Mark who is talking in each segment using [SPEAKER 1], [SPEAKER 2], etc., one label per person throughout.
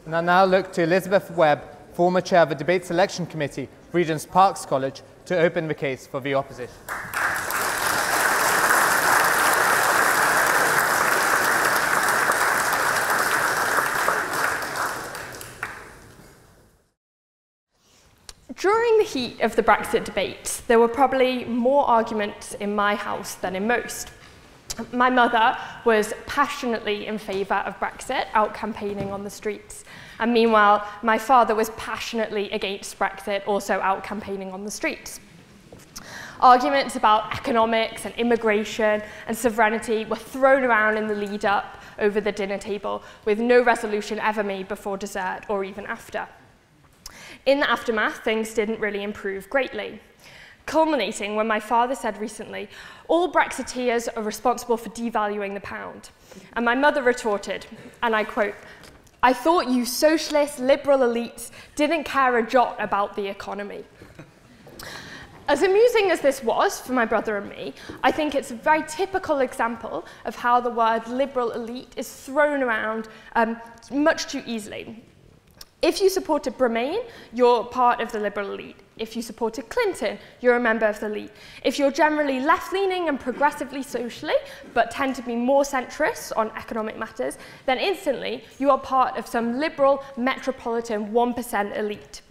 [SPEAKER 1] And I now look to Elizabeth Webb, former chair of the Debate Selection Committee, Regent's Parks College, to open the case for the opposition.
[SPEAKER 2] During the heat of the Brexit debate, there were probably more arguments in my house than in most. My mother was passionately in favour of Brexit, out campaigning on the streets. And meanwhile, my father was passionately against Brexit, also out campaigning on the streets. Arguments about economics and immigration and sovereignty were thrown around in the lead up over the dinner table, with no resolution ever made before dessert or even after. In the aftermath, things didn't really improve greatly, culminating when my father said recently, "All Brexiteers are responsible for devaluing the pound." And my mother retorted, and I quote, "I thought you socialist, liberal elites didn't care a jot about the economy." As amusing as this was for my brother and me, I think it's a very typical example of how the word liberal elite is thrown around much too easily. If you supported Remain, you're part of the liberal elite. If you supported Clinton, you're a member of the elite. If you're generally left-leaning and progressively socially, but tend to be more centrist on economic matters, then instantly you are part of some liberal metropolitan 1% elite.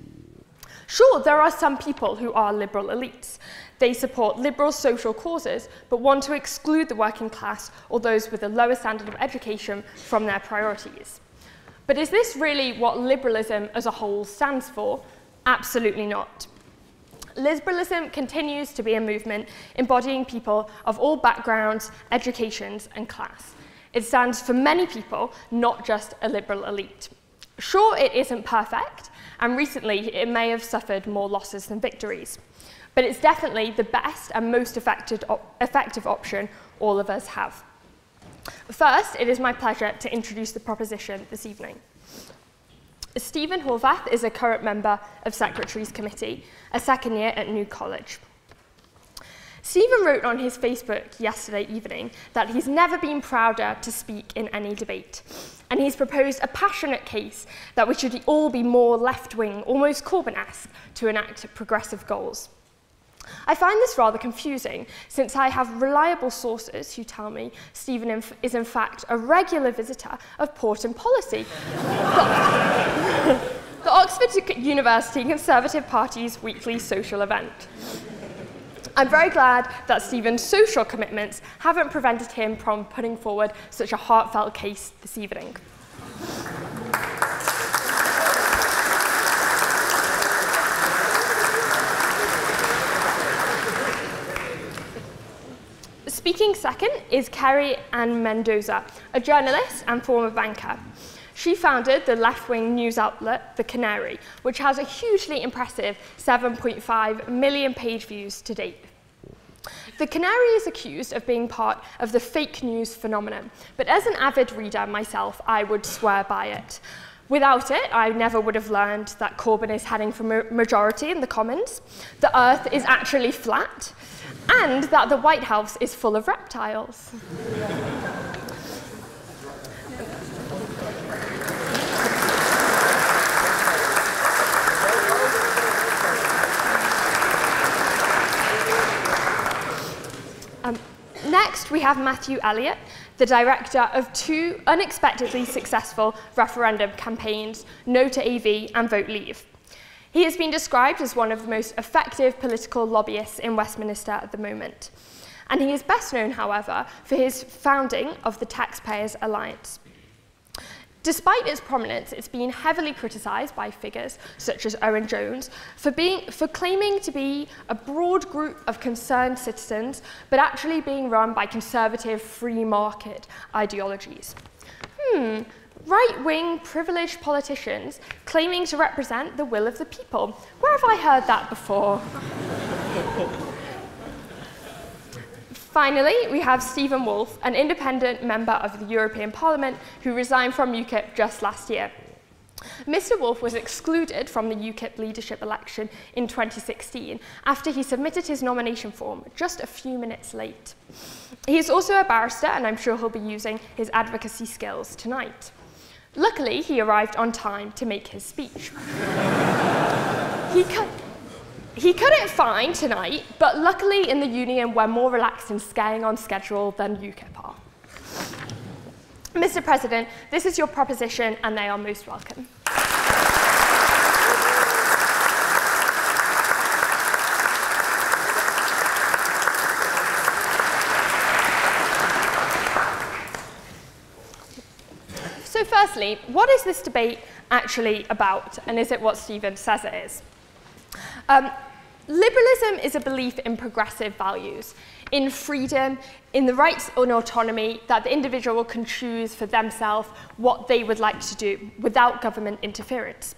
[SPEAKER 2] Sure, there are some people who are liberal elites. They support liberal social causes, but want to exclude the working class or those with a lower standard of education from their priorities. But is this really what liberalism as a whole stands for? Absolutely not. Liberalism continues to be a movement embodying people of all backgrounds, educations, and class. It stands for many people, not just a liberal elite. Sure, it isn't perfect, and recently it may have suffered more losses than victories. But it's definitely the best and most effective option all of us have. First, it is my pleasure to introduce the proposition this evening. Stephen Horvath is a current member of Secretary's Committee, a second year at New College. Stephen wrote on his Facebook yesterday evening that he's never been prouder to speak in any debate, and he's proposed a passionate case that we should all be more left-wing, almost Corbyn-esque, to enact progressive goals. I find this rather confusing, since I have reliable sources who tell me Stephen is in fact a regular visitor of Port and Policy, the Oxford University Conservative Party's weekly social event. I'm very glad that Stephen's social commitments haven't prevented him from putting forward such a heartfelt case this evening. Speaking second is Kerry Ann Mendoza, a journalist and former banker. She founded the left-wing news outlet, The Canary, which has a hugely impressive 7.5 million page views to date. The Canary is accused of being part of the fake news phenomenon, but as an avid reader myself, I would swear by it. Without it, I never would have learned that Corbyn is heading for majority in the Commons, the Earth is actually flat, and that the White House is full of reptiles. Next, we have Matthew Elliot, the director of two unexpectedly successful referendum campaigns, No to AV and Vote Leave. He has been described as one of the most effective political lobbyists in Westminster at the moment. And he is best known, however, for his founding of the Taxpayers Alliance. Despite its prominence, it's been heavily criticised by figures such as Owen Jones for claiming to be a broad group of concerned citizens, but actually being run by conservative free market ideologies. Right-wing privileged politicians claiming to represent the will of the people. Where have I heard that before? Finally, we have Stephen Woolfe, an independent member of the European Parliament who resigned from UKIP just last year. Mr. Woolfe was excluded from the UKIP leadership election in 2016 after he submitted his nomination form just a few minutes late. He is also a barrister, and I'm sure he'll be using his advocacy skills tonight. Luckily, he arrived on time to make his speech. He couldn't find tonight, but luckily in the Union we're more relaxed in staying on schedule than UKIP are. Mr. President, this is your proposition and they are most welcome. So firstly, what is this debate actually about, and is it what Stephen says it is? Liberalism is a belief in progressive values, in freedom, in the rights and autonomy that the individual can choose for themselves what they would like to do without government interference.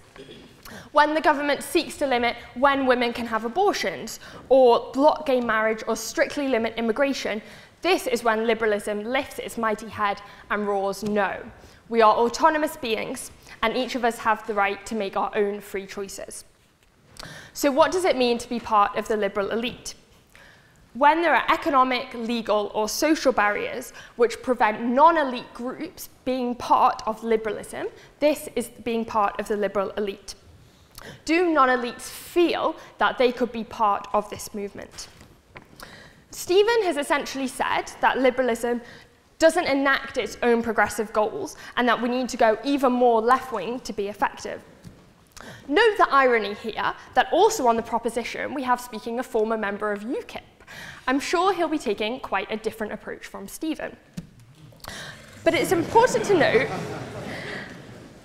[SPEAKER 2] When the government seeks to limit when women can have abortions, or block gay marriage, or strictly limit immigration, this is when liberalism lifts its mighty head and roars no. We are autonomous beings, and each of us have the right to make our own free choices. So what does it mean to be part of the liberal elite? When there are economic, legal, or social barriers which prevent non-elite groups being part of liberalism, this is being part of the liberal elite. Do non-elites feel that they could be part of this movement? Stephen has essentially said that liberalism doesn't enact its own progressive goals and that we need to go even more left-wing to be effective. Note the irony here that also on the proposition we have speaking a former member of UKIP. I'm sure he'll be taking quite a different approach from Stephen. But it's important to note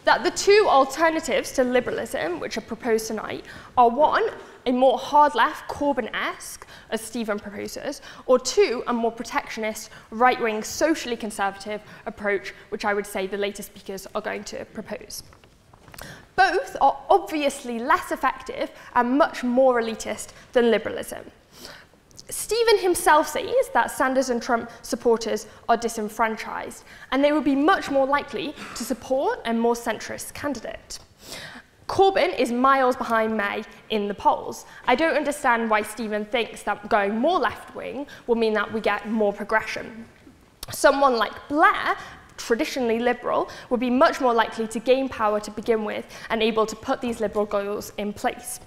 [SPEAKER 2] that the two alternatives to liberalism which are proposed tonight are one, a more hard-left Corbyn-esque, as Stephen proposes, or two, a more protectionist, right-wing, socially conservative approach, which I would say the later speakers are going to propose. Both are obviously less effective and much more elitist than liberalism. Stephen himself says that Sanders and Trump supporters are disenfranchised, and they would be much more likely to support a more centrist candidate. Corbyn is miles behind May in the polls. I don't understand why Stephen thinks that going more left-wing will mean that we get more progression. Someone like Blair, traditionally liberal, would be much more likely to gain power to begin with and able to put these liberal goals in place.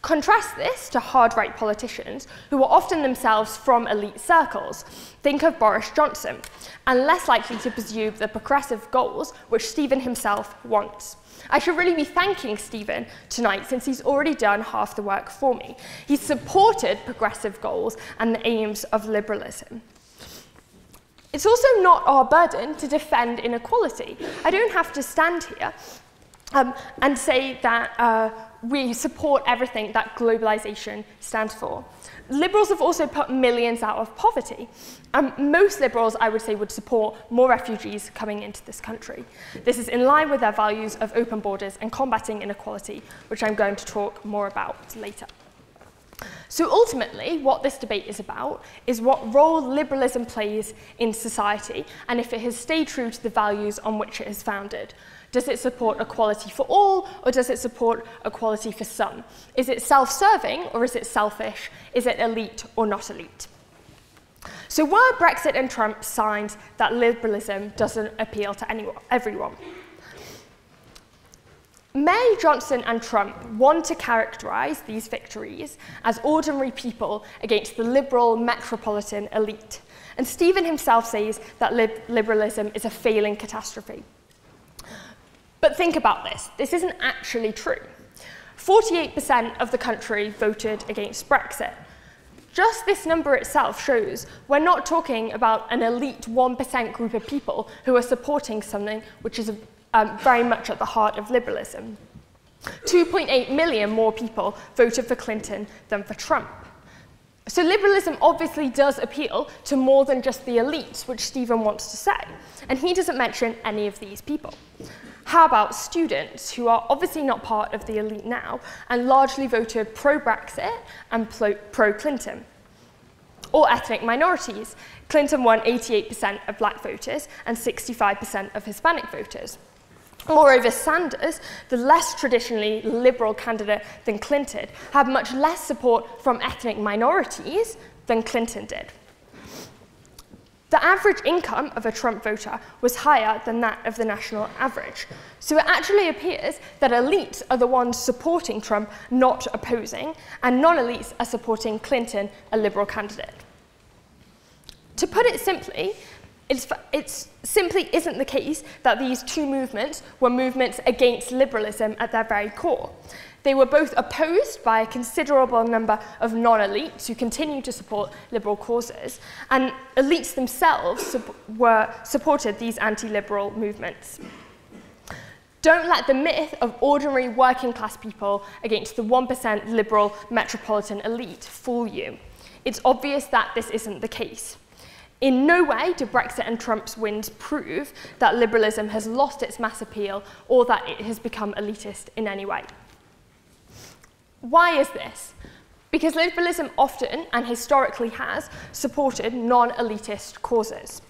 [SPEAKER 2] Contrast this to hard-right politicians who are often themselves from elite circles. Think of Boris Johnson, and less likely to pursue the progressive goals which Stephen himself wants. I should really be thanking Stephen tonight since he's already done half the work for me. He's supported progressive goals and the aims of liberalism. It's also not our burden to defend inequality. I don't have to stand here and say that we support everything that globalization stands for. Liberals have also put millions out of poverty. Most liberals, I would say, would support more refugees coming into this country. This is in line with their values of open borders and combating inequality, which I'm going to talk more about later. So ultimately, what this debate is about is what role liberalism plays in society and if it has stayed true to the values on which it is founded. Does it support equality for all, or does it support equality for some? Is it self-serving, or is it selfish? Is it elite or not elite? So were Brexit and Trump signs that liberalism doesn't appeal to everyone? May, Johnson and Trump want to characterize these victories as ordinary people against the liberal metropolitan elite. And Stephen himself says that liberalism is a failing catastrophe. But think about this. This isn't actually true. 48% of the country voted against Brexit. Just this number itself shows we're not talking about an elite 1% group of people who are supporting something which is very much at the heart of liberalism. 2.8 million more people voted for Clinton than for Trump. So liberalism obviously does appeal to more than just the elites, which Stephen wants to say. And he doesn't mention any of these people. How about students who are obviously not part of the elite now and largely voted pro-Brexit and pro-Clinton? Or ethnic minorities. Clinton won 88% of black voters and 65% of Hispanic voters. Moreover, Sanders, the less traditionally liberal candidate than Clinton, had much less support from ethnic minorities than Clinton did. The average income of a Trump voter was higher than that of the national average. So it actually appears that elites are the ones supporting Trump, not opposing, and non-elites are supporting Clinton, a liberal candidate. To put it simply, it simply isn't the case that these two movements were movements against liberalism at their very core. They were both opposed by a considerable number of non-elites who continue to support liberal causes, and elites themselves supported these anti-liberal movements. Don't let the myth of ordinary working class people against the 1% liberal metropolitan elite fool you. It's obvious that this isn't the case. In no way do Brexit and Trump's wins prove that liberalism has lost its mass appeal or that it has become elitist in any way. Why is this? Because liberalism often, and historically has, supported non-elitist causes.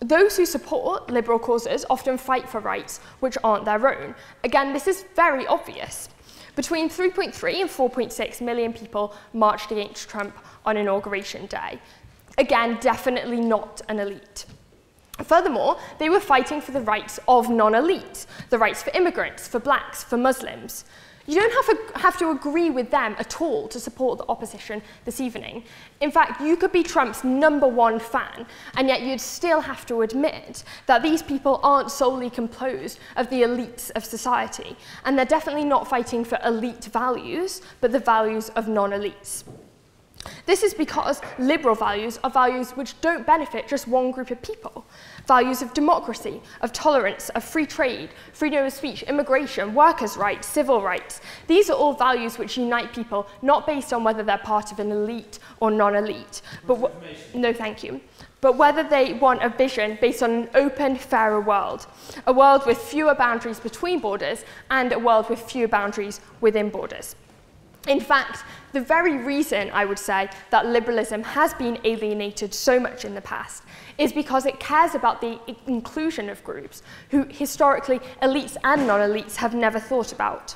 [SPEAKER 2] Those who support liberal causes often fight for rights which aren't their own. Again, this is very obvious. Between 3.3 and 4.6 million people marched against Trump on Inauguration Day. Again, definitely not an elite. Furthermore, they were fighting for the rights of non-elites, the rights for immigrants, for blacks, for Muslims. You don't have to agree with them at all to support the opposition this evening. In fact, you could be Trump's #1 fan, and yet you'd still have to admit that these people aren't solely composed of the elites of society, and they're definitely not fighting for elite values, but the values of non-elites. This is because liberal values are values which don't benefit just one group of people. Values of democracy, of tolerance, of free trade, freedom of speech, immigration, workers' rights, civil rights. These are all values which unite people, not based on whether they're part of an elite or non-elite. No, thank you. But whether they want a vision based on an open, fairer world. A world with fewer boundaries between borders and a world with fewer boundaries within borders. In fact, the very reason, I would say, that liberalism has been alienated so much in the past is because it cares about the inclusion of groups who historically elites and non-elites have never thought about.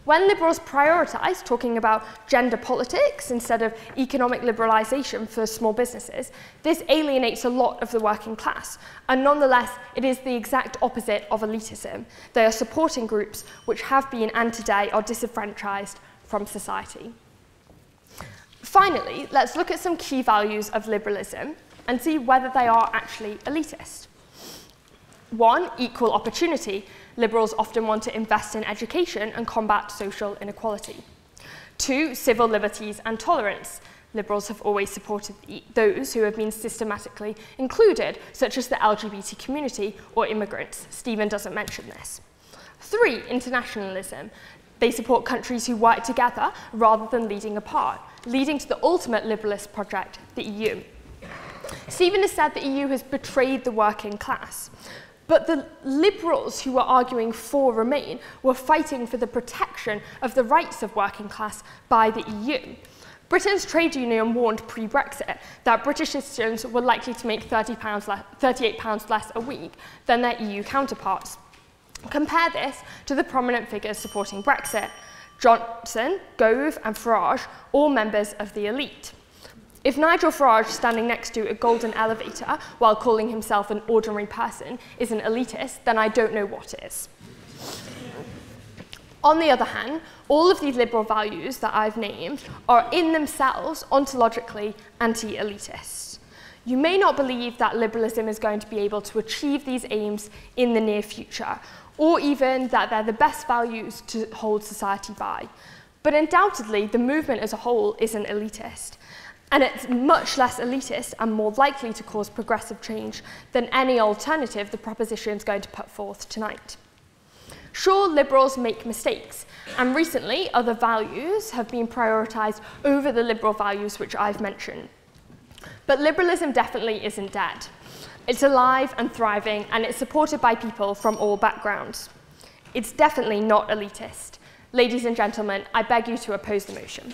[SPEAKER 2] When liberals prioritise talking about gender politics instead of economic liberalisation for small businesses, this alienates a lot of the working class, and nonetheless, it is the exact opposite of elitism. They are supporting groups which have been and today are disenfranchised from society. Finally, let's look at some key values of liberalism and see whether they are actually elitist. 1, equal opportunity. Liberals often want to invest in education and combat social inequality. 2, civil liberties and tolerance. Liberals have always supported those who have been systematically included, such as the LGBT community or immigrants. Stephen doesn't mention this. 3, internationalism. They support countries who work together rather than leading apart, leading to the ultimate liberalist project, the EU. Stephen has said the EU has betrayed the working class. But the liberals who were arguing for Remain were fighting for the protection of the rights of working class by the EU. Britain's trade union warned pre-Brexit that British citizens were likely to make £38 less a week than their EU counterparts. Compare this to the prominent figures supporting Brexit: Johnson, Gove and Farage, all members of the elite. If Nigel Farage standing next to a golden elevator while calling himself an ordinary person is an elitist, then I don't know what is. On the other hand, all of these liberal values that I've named are in themselves ontologically anti-elitist. You may not believe that liberalism is going to be able to achieve these aims in the near future, or even that they're the best values to hold society by. But undoubtedly, the movement as a whole isn't elitist. And it's much less elitist and more likely to cause progressive change than any alternative the proposition is going to put forth tonight. Sure, liberals make mistakes, and recently other values have been prioritised over the liberal values which I've mentioned. But liberalism definitely isn't dead. It's alive and thriving, and it's supported by people from all backgrounds. It's definitely not elitist. Ladies and gentlemen, I beg you to oppose the motion.